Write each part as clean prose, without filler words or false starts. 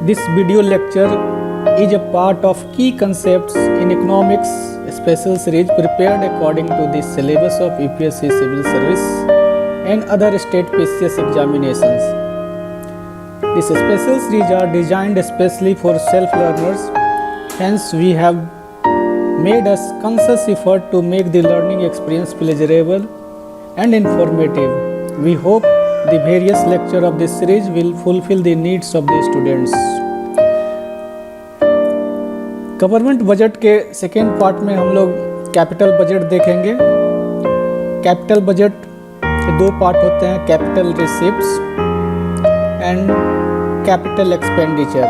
This video lecture is a part of key concepts in economics special series prepared according to the syllabus of UPSC Civil Service and other state PCS examinations. These special series are designed especially for self-learners, hence we have made a conscious effort to make the learning experience pleasurable and informative. We hope the various lectures of this series will fulfill the needs of the students. Government budget के second part में हम लोग capital budget देखेंगे। Capital budget के दो part होते हैं, capital receipts and capital expenditure.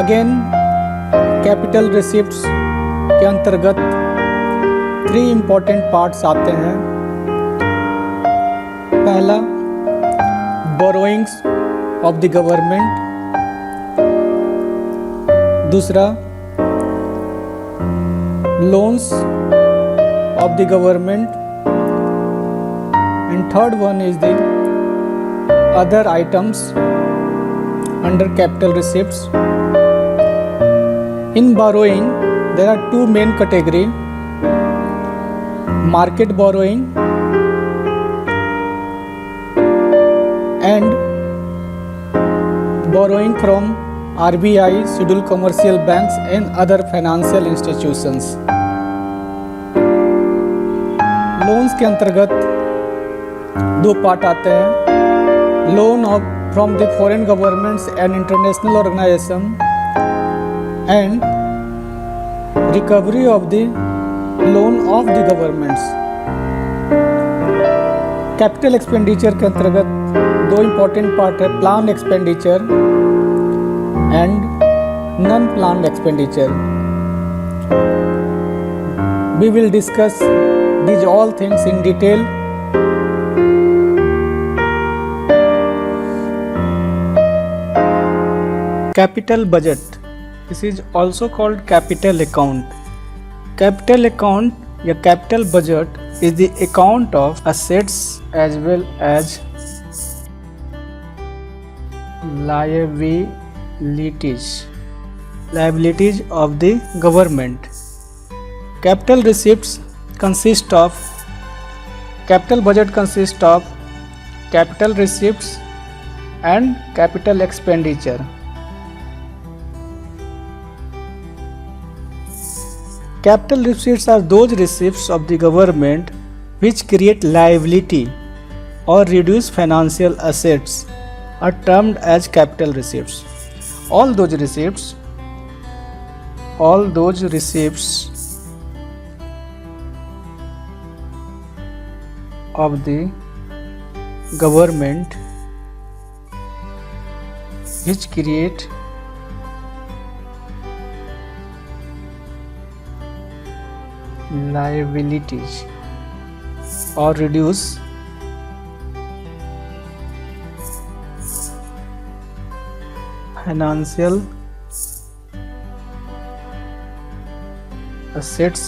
Again capital receipts के अंतर्गत 3 इम्पॉर्टेंट पार्ट्स आते हैं। पहला, बोरोइंग्स ऑफ द गवर्नमेंट। दूसरा, loans of the government and third one is the other items under capital receipts. In borrowing there are 2 main category, market borrowing and borrowing from RBI, scheduled commercial banks and other financial institutions. Loans के अंतर्गत 2 पार्ट आते हैं, loan from the foreign governments and international organization and recovery of the loan of the governments. Capital expenditure के अंतर्गत 2 important part है, plan expenditure and non plan expenditure. We will discuss these all things in detail. Capital budget. This is also called capital account. Capital account या capital budget is the account of assets as well as liabilities of the government. Capital receipts consist of, capital budget consists of capital receipts and capital expenditure. Capital receipts are those receipts of the government which create liability or reduce financial assets are termed as capital receipts. All those receipts of the government which create liabilities or reduce financial assets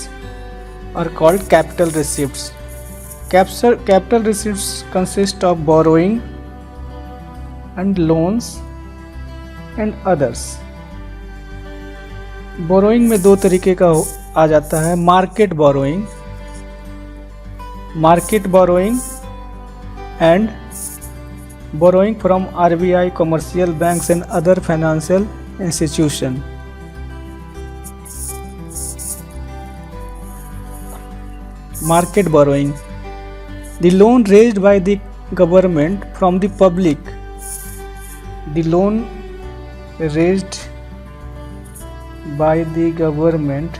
are called capital receipts. Capital receipts consist of borrowing and loans and others. Borrowing में 2 तरीके का आ जाता है, market borrowing and borrowing from RBI, commercial banks and other financial institution. Market borrowing, the loan raised by the government from the public. The loan raised by the government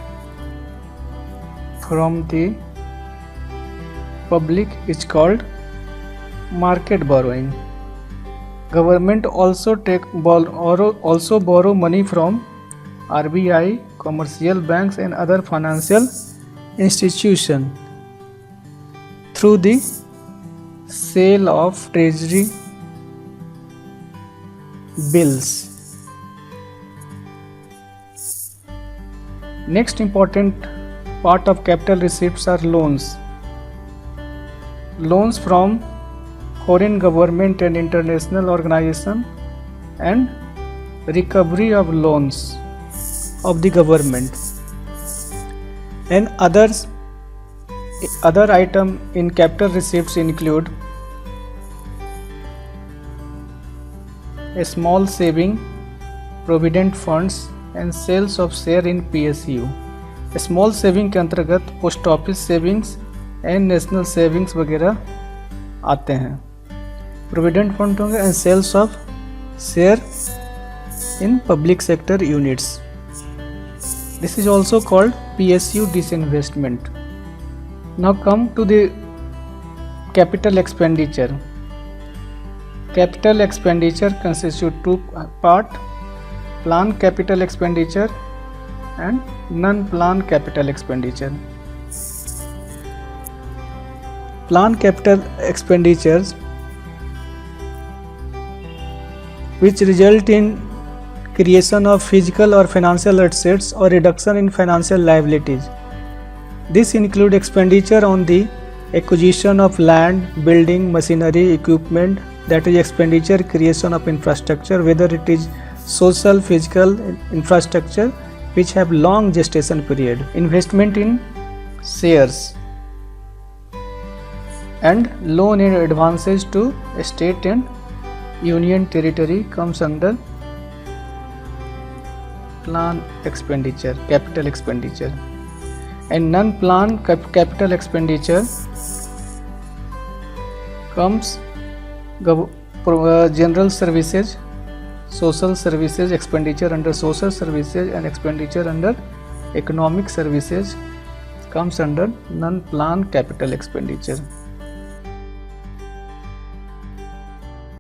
from the public is called market borrowing. Government also borrow money from RBI, commercial banks and other financial institution through the sale of treasury bills. Next important part of capital receipts are loans. Loans from foreign government and international organization and recovery of loans of the government, and other item in capital receipts include a small saving, provident funds and sales of share in PSU. Small saving के अंतर्गत post office savings and national savings वगैरह आते हैं। Provident fund होंगे and sales of share in public sector units. This is also called PSU disinvestment. Now come to the capital expenditure. Capital expenditure constitutes two parts: planned capital expenditure and non-planned capital expenditure. Planned capital expenditures, which result in creation of physical or financial assets or reduction in financial liabilities. This include expenditure on the acquisition of land, building, machinery, equipment, that is expenditure creation of infrastructure, whether it is social, physical infrastructure which have long gestation period. Investment in shares and loan and advances to state and union territory comes under planned expenditure, capital expenditure. And non-planned capital expenditure comes general services, social services, expenditure under social services and expenditure under economic services comes under non-planned capital expenditure.